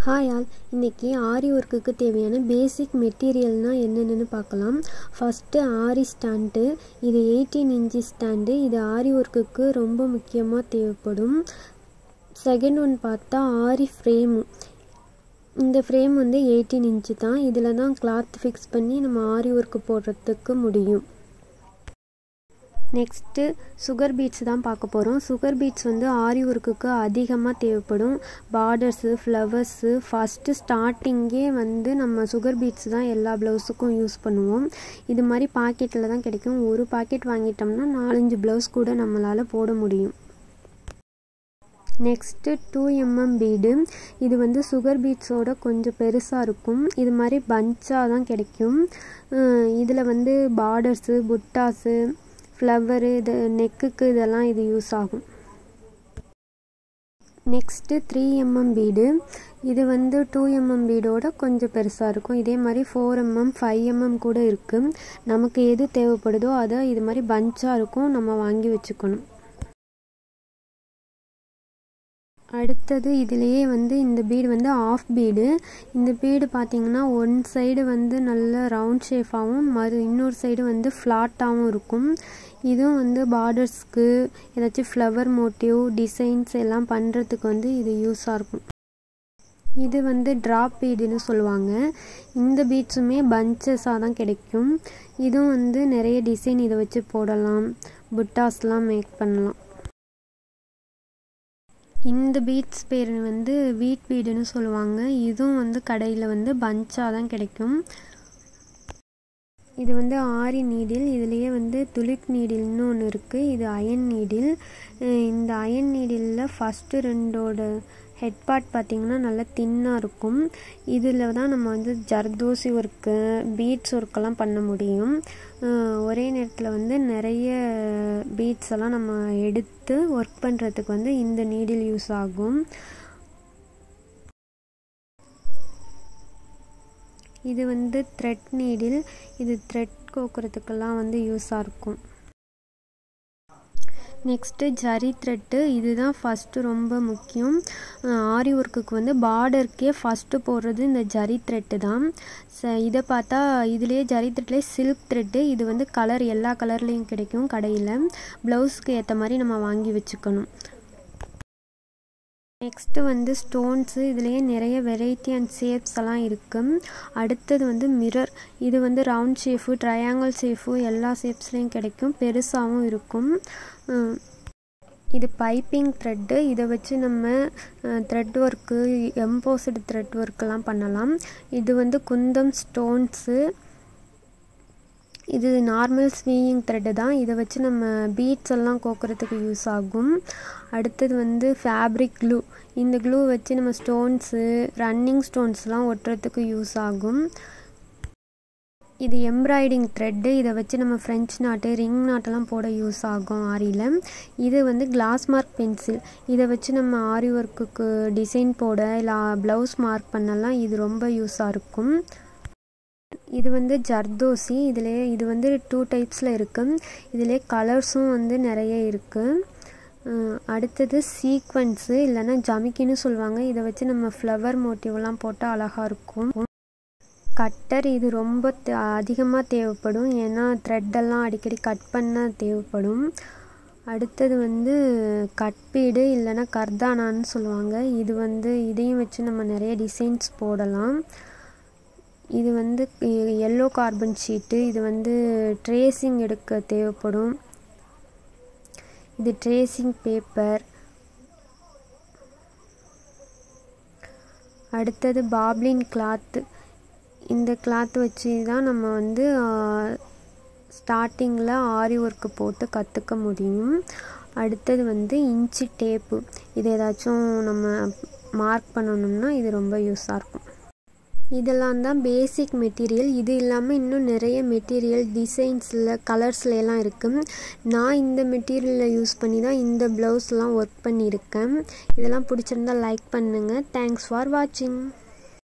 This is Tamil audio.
ஹாய் ஆல், இன்றைக்கி ஆரி ஒர்க்குக்கு தேவையான பேசிக் மெட்டீரியல்னால் என்னென்னு பார்க்கலாம். ஃபஸ்ட்டு ஆரி ஸ்டாண்டு. இது 18 இன்ச்சு ஸ்டாண்டு. இது ஆரி ஒர்க்குக்கு ரொம்ப முக்கியமாக தேவைப்படும். செகண்ட் ஒன் பார்த்தா ஆரி ஃப்ரேமு. இந்த ஃப்ரேம் வந்து 18 இன்ச்சு தான். இதில் தான் கிளாத் ஃபிக்ஸ் பண்ணி நம்ம ஆரி ஒர்க்கு போடுறதுக்கு முடியும். நெக்ஸ்ட்டு சுகர் பீட்ஸ் தான் பார்க்க போகிறோம். சுகர் பீட்ஸ் வந்து ஆரி ஒர்க்குக்கு அதிகமாக தேவைப்படும். பார்டர்ஸு, ஃப்ளவர்ஸு, ஃபஸ்ட்டு ஸ்டார்டிங்கே வந்து நம்ம சுகர் பீட்ஸ் தான் எல்லா ப்ளவுஸுக்கும் யூஸ் பண்ணுவோம். இது மாதிரி பாக்கெட்டில் தான் கிடைக்கும். ஒரு பாக்கெட் வாங்கிட்டோம்னா 4-5 ப்ளவுஸ் கூட நம்மளால் போட முடியும். Next 2mm bead. இது வந்து சுகர் பீட்ஸோட கொஞ்சம் பெருசாக இருக்கும். இது மாதிரி பஞ்சாக தான் கிடைக்கும். இதில் வந்து பார்டர்ஸு, புட்டாஸு, ஃப்ளவரு, இது நெக்குக்கு இதெல்லாம் இது யூஸ் ஆகும். Next 3mm bead. இது வந்து 2mm பீடோட கொஞ்சம் பெருசாக இருக்கும். இதே மாதிரி 4mm 5mm கூட இருக்குது. நமக்கு எது தேவைப்படுதோ அதை இது மாதிரி பஞ்சாக இருக்கும், நம்ம வாங்கி வச்சுக்கணும். அடுத்தது இதிலேயே வந்து இந்த பீடு வந்து ஆஃப் பீடு. இந்த பீடு பார்த்திங்கன்னா ஒன் சைடு வந்து நல்ல ரவுண்ட் ஷேஃபாகவும் இன்னொரு சைடு வந்து ஃப்ளாட்டாகவும் இருக்கும். இதுவும் வந்து பார்டர்ஸ்க்கு ஏதாச்சும் ஃப்ளவர் மோட்டிவ் டிசைன்ஸ் எல்லாம் பண்ணுறதுக்கு வந்து இது யூஸாக இருக்கும். இது வந்து ட்ராப் பீடுன்னு சொல்லுவாங்க. இந்த பீட்ஸுமே பஞ்சஸாக தான் கிடைக்கும். இதுவும் வந்து நிறைய டிசைன் இதை வச்சு போடலாம், புட்டாஸ்லாம் மேக் பண்ணலாம். இந்த பீட்ஸ் பேர் வந்து வீட் பீடுன்னு சொல்லுவாங்க. இதுவும் வந்து கடையில் வந்து பஞ்சாக தான் கிடைக்கும். இது வந்து ஆரி நீடில். இதுலேயே வந்து துலிப் நீடில்னு ஒன்று இருக்குது. இது அயன் நீடில். இந்த அயன் நீடிலில் ஃபஸ்ட்டு ரெண்டோட ஹெட் பார்ட் பார்த்திங்கன்னா நல்லா தின்னாக இருக்கும். இதில் தான் நம்ம வந்து ஜர்தோசி ஒர்க்கு, பீட்ஸ் ஒர்க்கெல்லாம் பண்ண முடியும். ஒரே நேரத்தில் வந்து நிறைய பீட்ஸ் எல்லாம் நம்ம எடுத்து ஒர்க் பண்ணுறதுக்கு வந்து இந்த நீடில் யூஸ் ஆகும். இது வந்து த்ரெட் நீடில். இது த்ரெட் கோக்குறதுக்கெல்லாம் வந்து யூஸாக இருக்கும். Next zari thread. இதுதான் ஃபஸ்ட்டு ரொம்ப முக்கியம். ஆரி ஒர்க்குக்கு வந்து பார்டருக்கே ஃபஸ்ட்டு போடுறது இந்த ஜரி த்ரெட்டு தான். இதை பார்த்தா இதுலேயே ஜரி த்ரெட்லேயே சில்க் த்ரெட்டு. இது வந்து கலர் எல்லா கலர்லேயும் கிடைக்கும் கடையில். ப்ளவுஸ்க்கு ஏற்ற மாதிரி நம்ம வாங்கி வச்சுக்கணும். நெக்ஸ்ட்டு வந்து ஸ்டோன்ஸு. இதுலேயே நிறைய வெரைட்டி அண்ட் ஷேப்ஸ் எல்லாம் இருக்குது. அடுத்தது வந்து மிரர். இது வந்து ரவுண்ட் ஷேஃபு, ட்ரையாங்கிள் ஷேஃபு எல்லா ஷேப்ஸ்லேயும் கிடைக்கும். பெருசாகவும் இருக்கும். இது பைப்பிங் த்ரெட்டு. இதை வச்சு நம்ம த்ரெட் ஒர்க்கு, எம்போஸ்டு த்ரெட் ஒர்க்கெல்லாம் பண்ணலாம். இது வந்து குந்தம் ஸ்டோன்ஸு. இது நார்மல் ஸ்வீயிங் த்ரெட்டு தான். இதை வச்சு நம்ம பீட்ஸ் எல்லாம் கோக்குறதுக்கு யூஸ் ஆகும். அடுத்தது வந்து ஃபேப்ரிக் க்ளூ. இந்த க்ளூ வச்சு நம்ம ஸ்டோன்ஸு, ரன்னிங் ஸ்டோன்ஸ்லாம் ஒட்டுறதுக்கு யூஸ் ஆகும். இது எம்ப்ராய்டிங் த்ரெட்டு. இதை வச்சு நம்ம ஃப்ரெஞ்ச் நாட்டு, ரிங் நாட்டெல்லாம் போட யூஸ் ஆகும் ஆரியில். இது வந்து கிளாஸ் மார்க் பென்சில். இதை வச்சு நம்ம ஆரி ஒர்க்குக்கு டிசைன் போட இல்லை ப்ளவுஸ் மார்க் பண்ணலாம். இது ரொம்ப யூஸாக இருக்கும். இது வந்து ஜர்தோசி. இது வந்து 2 டைப்ஸில் இருக்குது. இதிலே கலர்ஸும் வந்து நிறைய இருக்குது. அடுத்தது சீக்வன்ஸு இல்லைன்னா ஜமிக்கின்னு சொல்லுவாங்க. இதை வச்சு நம்ம ஃப்ளவர் மோட்டிவ்லாம் போட்டால் அழகாக இருக்கும். கட்டர். இது ரொம்ப அதிகமாக தேவைப்படும். ஏன்னா த்ரெட்டெல்லாம் அடிக்கடி கட் பண்ண தேவைப்படும். அடுத்தது வந்து கட்பீடு இல்லைன்னா கர்தானான்னு சொல்லுவாங்க. இது வந்து இதையும் வச்சு நம்ம நிறைய டிசைன்ஸ் போடலாம். இது வந்து எல்லோ கார்பன் ஷீட்டு. இது வந்து ட்ரேசிங் எடுக்க தேவைப்படும். இது ட்ரேசிங் பேப்பர். அடுத்தது பாப்ளின் கிளாத்து. இந்த கிளாத் வச்சு தான் நம்ம வந்து ஸ்டார்டிங்கில் ஆரி ஒர்க்கு போட்டு கற்றுக்க முடியும். அடுத்தது வந்து இன்ச்சி டேப்பு. இது ஏதாச்சும் நம்ம மார்க் பண்ணணும்னா இது ரொம்ப யூஸாக இருக்கும். இதெல்லாம் தான் பேசிக் மெட்டீரியல். இது இல்லாமல் இன்னும் நிறைய மெட்டீரியல் டிசைன்ஸில், கலர்ஸில் எல்லாம் இருக்குது. நான் இந்த மெட்டீரியலை யூஸ் பண்ணி தான் இந்த ப்ளவுஸ்லாம் ஒர்க் பண்ணியிருக்கேன். இதெல்லாம் பிடிச்சிருந்தால் லைக் பண்ணுங்கள். தேங்க்ஸ் ஃபார் வாட்சிங்.